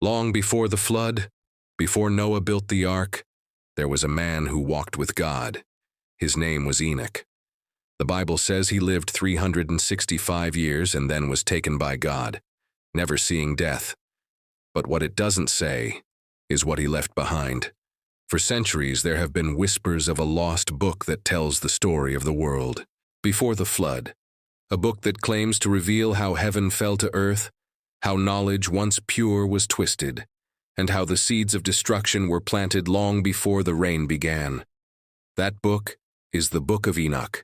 Long before the flood, before Noah built the ark, there was a man who walked with God. His name was Enoch. The Bible says he lived 365 years and then was taken by God, never seeing death. But what it doesn't say is what he left behind. For centuries, there have been whispers of a lost book that tells the story of the world before the flood, a book that claims to reveal how heaven fell to earth, how knowledge once pure was twisted, and how the seeds of destruction were planted long before the rain began. That book is the Book of Enoch,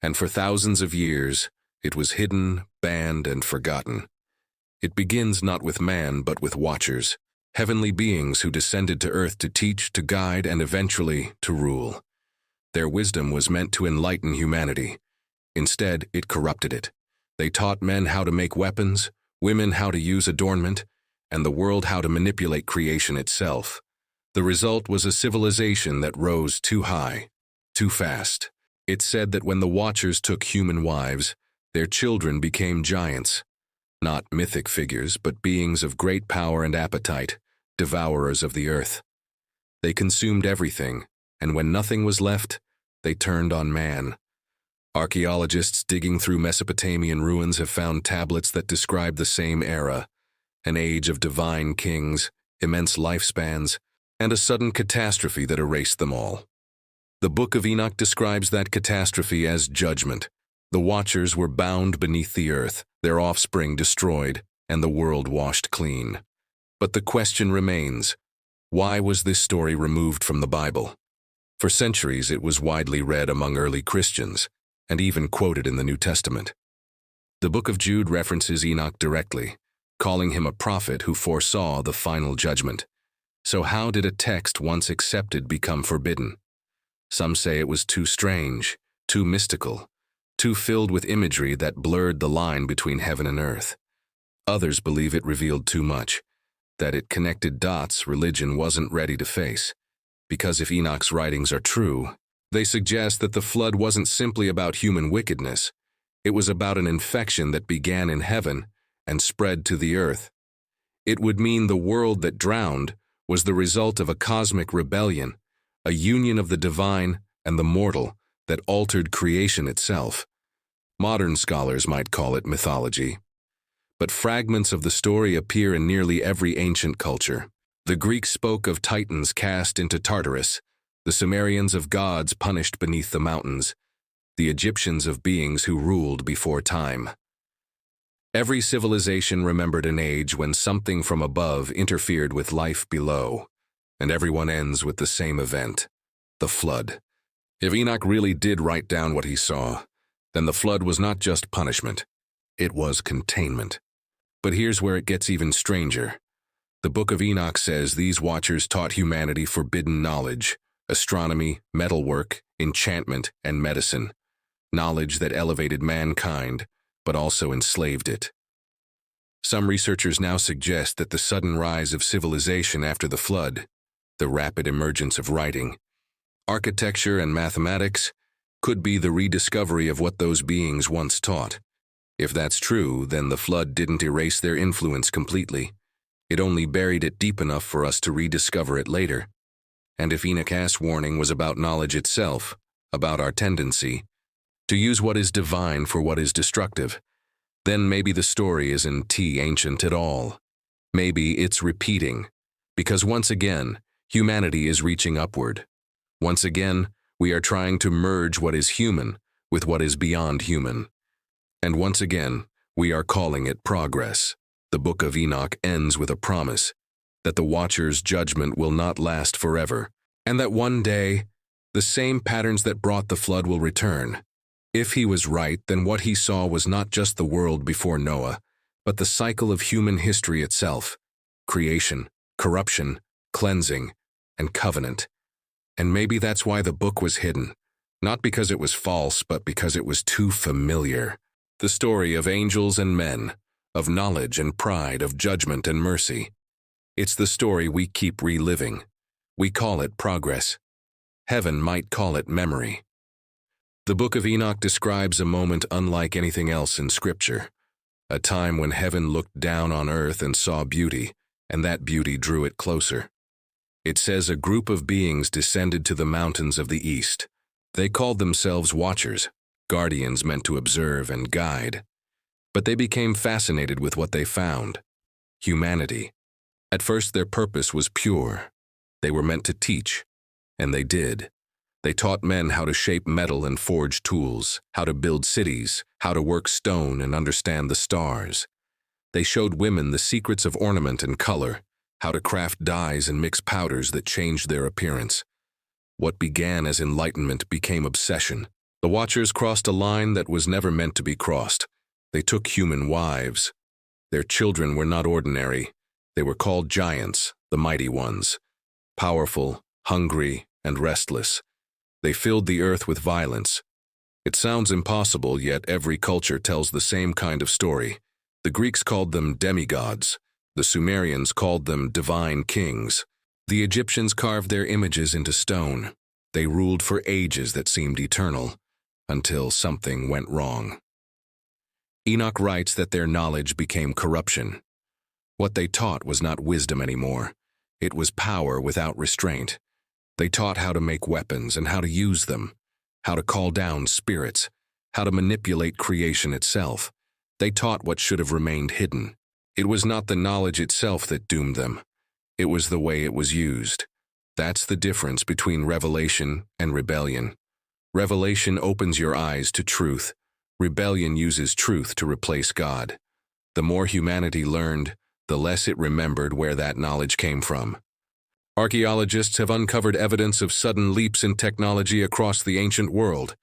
and for thousands of years, it was hidden, banned, and forgotten. It begins not with man, but with watchers, heavenly beings who descended to earth to teach, to guide, and eventually to rule. Their wisdom was meant to enlighten humanity. Instead, it corrupted it. They taught men how to make weapons, women how to use adornment, and the world how to manipulate creation itself. The result was a civilization that rose too high, too fast. It said that when the Watchers took human wives, their children became giants. Not mythic figures, but beings of great power and appetite, devourers of the earth. They consumed everything, and when nothing was left, they turned on man. Archaeologists digging through Mesopotamian ruins have found tablets that describe the same era, an age of divine kings, immense lifespans, and a sudden catastrophe that erased them all. The Book of Enoch describes that catastrophe as judgment. The Watchers were bound beneath the earth, their offspring destroyed, and the world washed clean. But the question remains, why was this story removed from the Bible? For centuries, it was widely read among early Christians, and even quoted in the New Testament. The Book of Jude references Enoch directly, calling him a prophet who foresaw the final judgment. So how did a text once accepted become forbidden? Some say it was too strange, too mystical, too filled with imagery that blurred the line between heaven and earth. Others believe it revealed too much, that it connected dots religion wasn't ready to face. Because if Enoch's writings are true, they suggest that the flood wasn't simply about human wickedness. It was about an infection that began in heaven and spread to the earth. It would mean the world that drowned was the result of a cosmic rebellion, a union of the divine and the mortal that altered creation itself. Modern scholars might call it mythology. But fragments of the story appear in nearly every ancient culture. The Greeks spoke of titans cast into Tartarus, the Sumerians of gods punished beneath the mountains, the Egyptians of beings who ruled before time. Every civilization remembered an age when something from above interfered with life below, and everyone ends with the same event, the flood. If Enoch really did write down what he saw, then the flood was not just punishment, it was containment. But here's where it gets even stranger. The Book of Enoch says these Watchers taught humanity forbidden knowledge, astronomy, metalwork, enchantment, and medicine, knowledge that elevated mankind, but also enslaved it. Some researchers now suggest that the sudden rise of civilization after the flood, the rapid emergence of writing, architecture, and mathematics could be the rediscovery of what those beings once taught. If that's true, then the flood didn't erase their influence completely. It only buried it deep enough for us to rediscover it later. And if Enoch's warning was about knowledge itself, about our tendency to use what is divine for what is destructive, then maybe the story isn't ancient at all. Maybe it's repeating, because once again, humanity is reaching upward. Once again, we are trying to merge what is human with what is beyond human. And once again, we are calling it progress. The Book of Enoch ends with a promise that the Watcher's judgment will not last forever, and that one day, the same patterns that brought the flood will return. If he was right, then what he saw was not just the world before Noah, but the cycle of human history itself: creation, corruption, cleansing, and covenant. And maybe that's why the book was hidden, not because it was false, but because it was too familiar. The story of angels and men, of knowledge and pride, of judgment and mercy. It's the story we keep reliving. We call it progress. Heaven might call it memory. The Book of Enoch describes a moment unlike anything else in Scripture, a time when heaven looked down on earth and saw beauty, and that beauty drew it closer. It says a group of beings descended to the mountains of the east. They called themselves watchers, guardians meant to observe and guide. But they became fascinated with what they found: humanity. At first their purpose was pure. They were meant to teach, and they did. They taught men how to shape metal and forge tools, how to build cities, how to work stone and understand the stars. They showed women the secrets of ornament and color, how to craft dyes and mix powders that changed their appearance. What began as enlightenment became obsession. The Watchers crossed a line that was never meant to be crossed. They took human wives. Their children were not ordinary. They were called giants, the mighty ones. Powerful, hungry, and restless. They filled the earth with violence. It sounds impossible, yet every culture tells the same kind of story. The Greeks called them demigods. The Sumerians called them divine kings. The Egyptians carved their images into stone. They ruled for ages that seemed eternal, until something went wrong. Enoch writes that their knowledge became corruption. What they taught was not wisdom anymore. It was power without restraint. They taught how to make weapons and how to use them, how to call down spirits, how to manipulate creation itself. They taught what should have remained hidden. It was not the knowledge itself that doomed them. It was the way it was used. That's the difference between revelation and rebellion. Revelation opens your eyes to truth. Rebellion uses truth to replace God. The more humanity learned, the less it remembered where that knowledge came from. Archaeologists have uncovered evidence of sudden leaps in technology across the ancient world.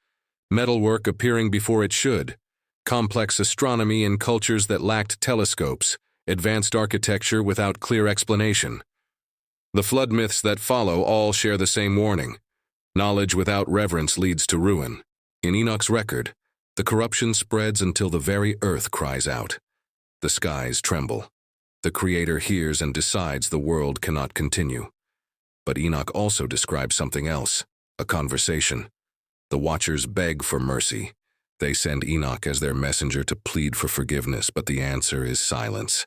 Metalwork appearing before it should. Complex astronomy in cultures that lacked telescopes. Advanced architecture without clear explanation. The flood myths that follow all share the same warning. Knowledge without reverence leads to ruin. In Enoch's record, the corruption spreads until the very earth cries out. The skies tremble. The Creator hears and decides the world cannot continue. But Enoch also describes something else, a conversation. The Watchers beg for mercy. They send Enoch as their messenger to plead for forgiveness, but the answer is silence.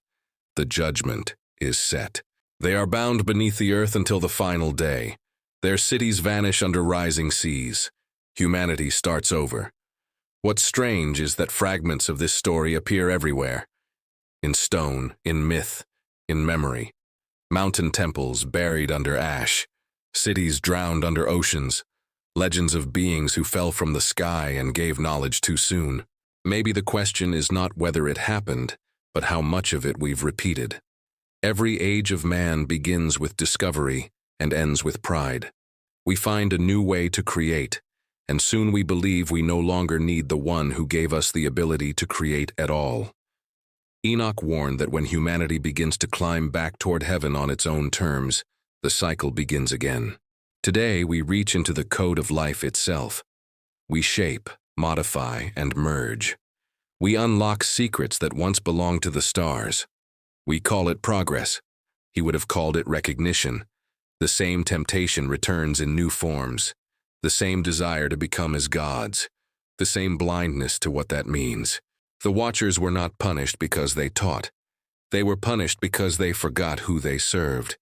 The judgment is set. They are bound beneath the earth until the final day. Their cities vanish under rising seas. Humanity starts over. What's strange is that fragments of this story appear everywhere. In stone, in myth, in memory. Mountain temples buried under ash. Cities drowned under oceans. Legends of beings who fell from the sky and gave knowledge too soon. Maybe the question is not whether it happened, but how much of it we've repeated. Every age of man begins with discovery and ends with pride. We find a new way to create, and soon we believe we no longer need the one who gave us the ability to create at all. Enoch warned that when humanity begins to climb back toward heaven on its own terms, the cycle begins again. Today, we reach into the code of life itself. We shape, modify, and merge. We unlock secrets that once belonged to the stars. We call it progress. He would have called it recognition. The same temptation returns in new forms. The same desire to become as gods. The same blindness to what that means. The Watchers were not punished because they taught. They were punished because they forgot who they served.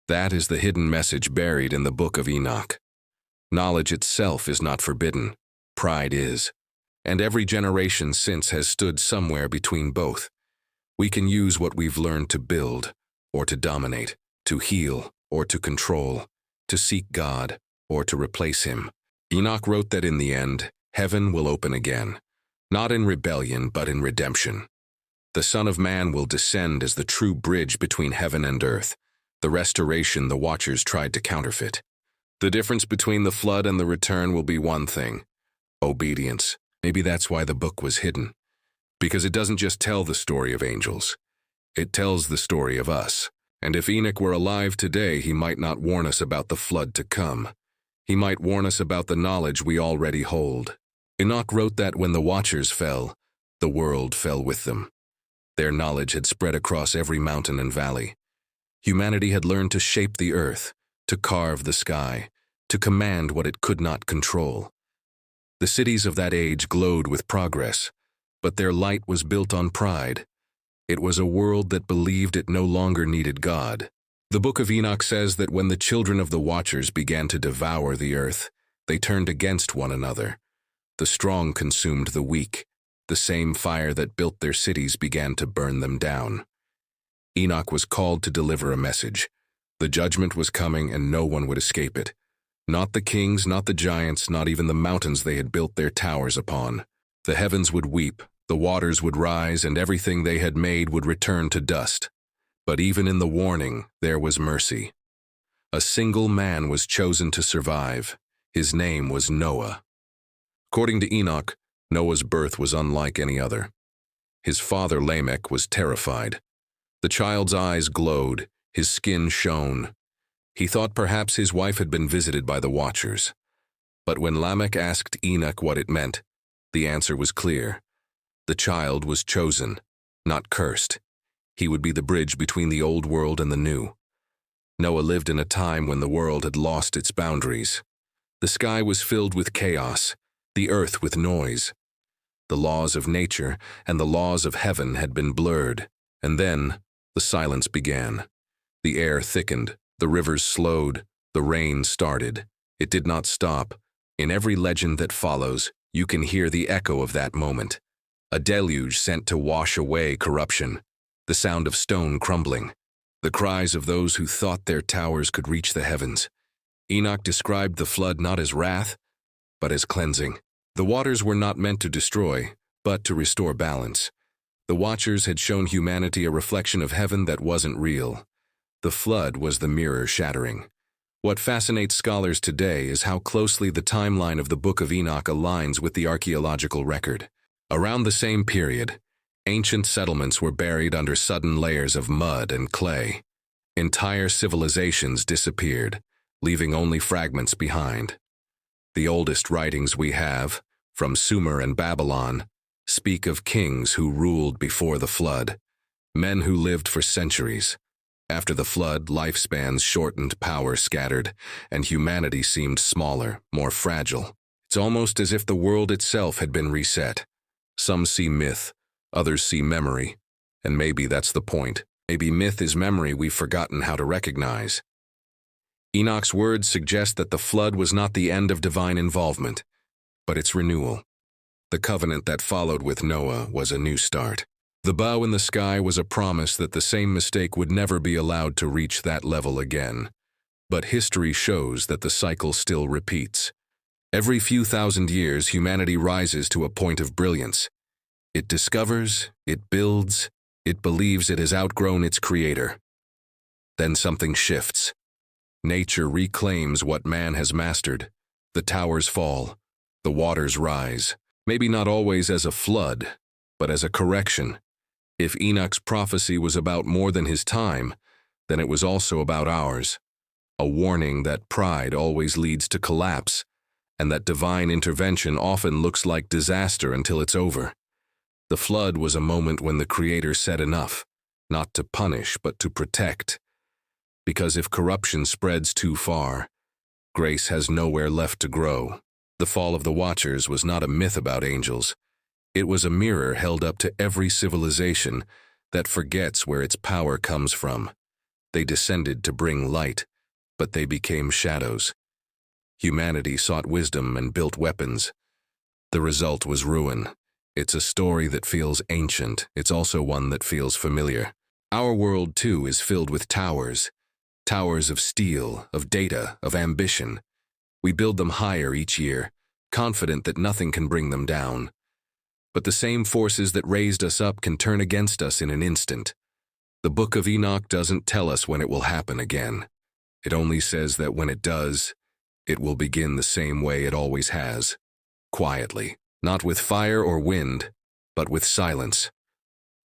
That is the hidden message buried in the Book of Enoch. Knowledge itself is not forbidden. Pride is. And every generation since has stood somewhere between both. We can use what we've learned to build, or to dominate, to heal, or to control, to seek God, or to replace Him. Enoch wrote that in the end, heaven will open again. Not in rebellion, but in redemption. The Son of Man will descend as the true bridge between heaven and earth. The restoration the Watchers tried to counterfeit. The difference between the flood and the return will be one thing: obedience. Maybe that's why the book was hidden. Because it doesn't just tell the story of angels. It tells the story of us. And if Enoch were alive today, he might not warn us about the flood to come. He might warn us about the knowledge we already hold. Enoch wrote that when the Watchers fell, the world fell with them. Their knowledge had spread across every mountain and valley. Humanity had learned to shape the earth, to carve the sky, to command what it could not control. The cities of that age glowed with progress, but their light was built on pride. It was a world that believed it no longer needed God. The Book of Enoch says that when the children of the Watchers began to devour the earth, they turned against one another. The strong consumed the weak. The same fire that built their cities began to burn them down. Enoch was called to deliver a message. The judgment was coming and no one would escape it. Not the kings, not the giants, not even the mountains they had built their towers upon. The heavens would weep, the waters would rise, and everything they had made would return to dust. But even in the warning, there was mercy. A single man was chosen to survive. His name was Noah. According to Enoch, Noah's birth was unlike any other. His father Lamech was terrified. The child's eyes glowed, his skin shone. He thought perhaps his wife had been visited by the Watchers. But when Lamech asked Enoch what it meant, the answer was clear. The child was chosen, not cursed. He would be the bridge between the old world and the new. Noah lived in a time when the world had lost its boundaries. The sky was filled with chaos, the earth with noise. The laws of nature and the laws of heaven had been blurred, and then the silence began. The air thickened, the rivers slowed, the rain started. It did not stop. In every legend that follows, you can hear the echo of that moment. A deluge sent to wash away corruption, the sound of stone crumbling, the cries of those who thought their towers could reach the heavens. Enoch described the flood not as wrath, but as cleansing. The waters were not meant to destroy, but to restore balance. The Watchers had shown humanity a reflection of heaven that wasn't real. The flood was the mirror shattering. What fascinates scholars today is how closely the timeline of the Book of Enoch aligns with the archaeological record. Around the same period, ancient settlements were buried under sudden layers of mud and clay. Entire civilizations disappeared, leaving only fragments behind. The oldest writings we have, from Sumer and Babylon, speak of kings who ruled before the flood, men who lived for centuries. After the flood, lifespans shortened, power scattered, and humanity seemed smaller, more fragile. It's almost as if the world itself had been reset. Some see myth, others see memory, and maybe that's the point. Maybe myth is memory we've forgotten how to recognize. Enoch's words suggest that the flood was not the end of divine involvement, but its renewal. The covenant that followed with Noah was a new start. The bow in the sky was a promise that the same mistake would never be allowed to reach that level again. But history shows that the cycle still repeats. Every few thousand years, humanity rises to a point of brilliance. It discovers, it builds, it believes it has outgrown its creator. Then something shifts. Nature reclaims what man has mastered. The towers fall, the waters rise, maybe not always as a flood, but as a correction. If Enoch's prophecy was about more than his time, then it was also about ours. A warning that pride always leads to collapse, and that divine intervention often looks like disaster until it's over. The flood was a moment when the Creator said enough, not to punish but to protect. Because if corruption spreads too far, grace has nowhere left to grow. The fall of the Watchers was not a myth about angels. It was a mirror held up to every civilization that forgets where its power comes from. They descended to bring light, but they became shadows. Humanity sought wisdom and built weapons. The result was ruin. It's a story that feels ancient. It's also one that feels familiar. Our world, too, is filled with towers. Towers of steel, of data, of ambition. We build them higher each year, confident that nothing can bring them down. But the same forces that raised us up can turn against us in an instant. The Book of Enoch doesn't tell us when it will happen again. It only says that when it does, it will begin the same way it always has, quietly, not with fire or wind, but with silence.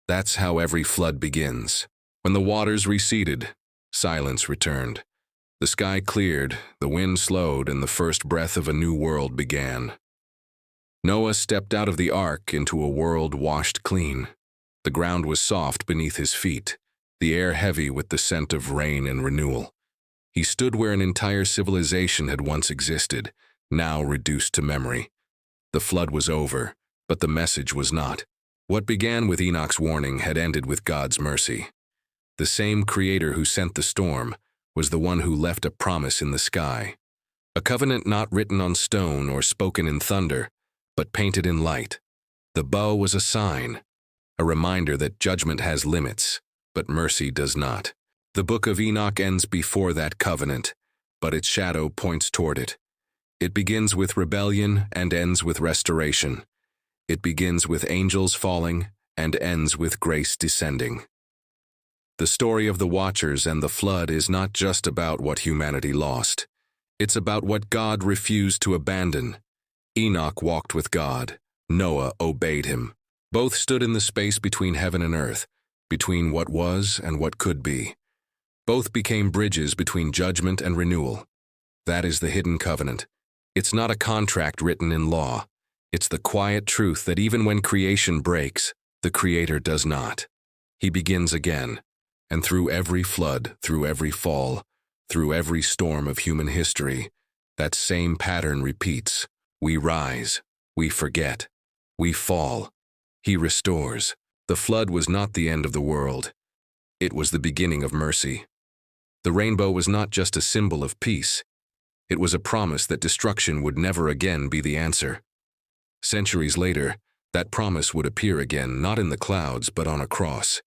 That's how every flood begins. When the waters receded, silence returned. The sky cleared, the wind slowed, and the first breath of a new world began. Noah stepped out of the ark into a world washed clean. The ground was soft beneath his feet, the air heavy with the scent of rain and renewal. He stood where an entire civilization had once existed, now reduced to memory. The flood was over, but the message was not. What began with Enoch's warning had ended with God's mercy. The same Creator who sent the storm was the one who left a promise in the sky. A covenant not written on stone or spoken in thunder, but painted in light. The bow was a sign, a reminder that judgment has limits, but mercy does not. The Book of Enoch ends before that covenant, but its shadow points toward it. It begins with rebellion and ends with restoration. It begins with angels falling and ends with grace descending. The story of the Watchers and the flood is not just about what humanity lost. It's about what God refused to abandon. Enoch walked with God. Noah obeyed him. Both stood in the space between heaven and earth, between what was and what could be. Both became bridges between judgment and renewal. That is the hidden covenant. It's not a contract written in law. It's the quiet truth that even when creation breaks, the Creator does not. He begins again. And through every flood, through every fall, through every storm of human history, that same pattern repeats. We rise, we forget, we fall. He restores. The flood was not the end of the world. It was the beginning of mercy. The rainbow was not just a symbol of peace. It was a promise that destruction would never again be the answer. Centuries later, that promise would appear again, not in the clouds, but on a cross.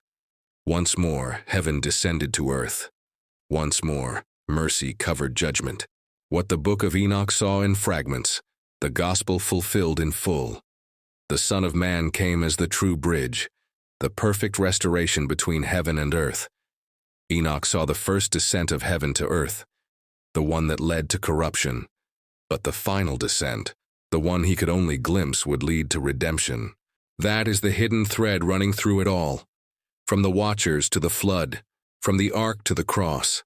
Once more, heaven descended to earth. Once more, mercy covered judgment. What the Book of Enoch saw in fragments, the gospel fulfilled in full. The Son of Man came as the true bridge, the perfect restoration between heaven and earth. Enoch saw the first descent of heaven to earth, the one that led to corruption. But the final descent, the one he could only glimpse, would lead to redemption. That is the hidden thread running through it all. From the Watchers to the flood, from the ark to the cross.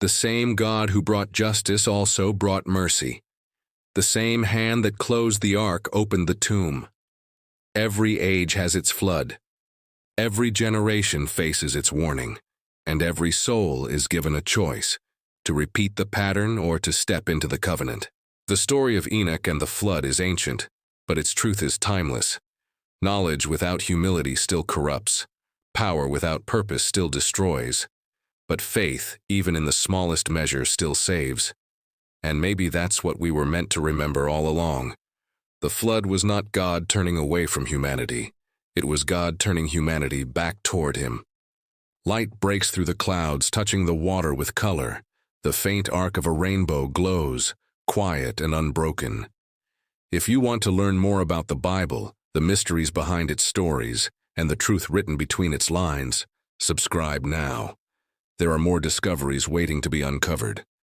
The same God who brought justice also brought mercy. The same hand that closed the ark opened the tomb. Every age has its flood. Every generation faces its warning, and every soul is given a choice, to repeat the pattern or to step into the covenant. The story of Enoch and the flood is ancient, but its truth is timeless. Knowledge without humility still corrupts. Power without purpose still destroys. But faith, even in the smallest measure, still saves. And maybe that's what we were meant to remember all along. The flood was not God turning away from humanity. It was God turning humanity back toward Him. Light breaks through the clouds, touching the water with color. The faint arc of a rainbow glows, quiet and unbroken. If you want to learn more about the Bible, the mysteries behind its stories, and the truth written between its lines, subscribe now. There are more discoveries waiting to be uncovered.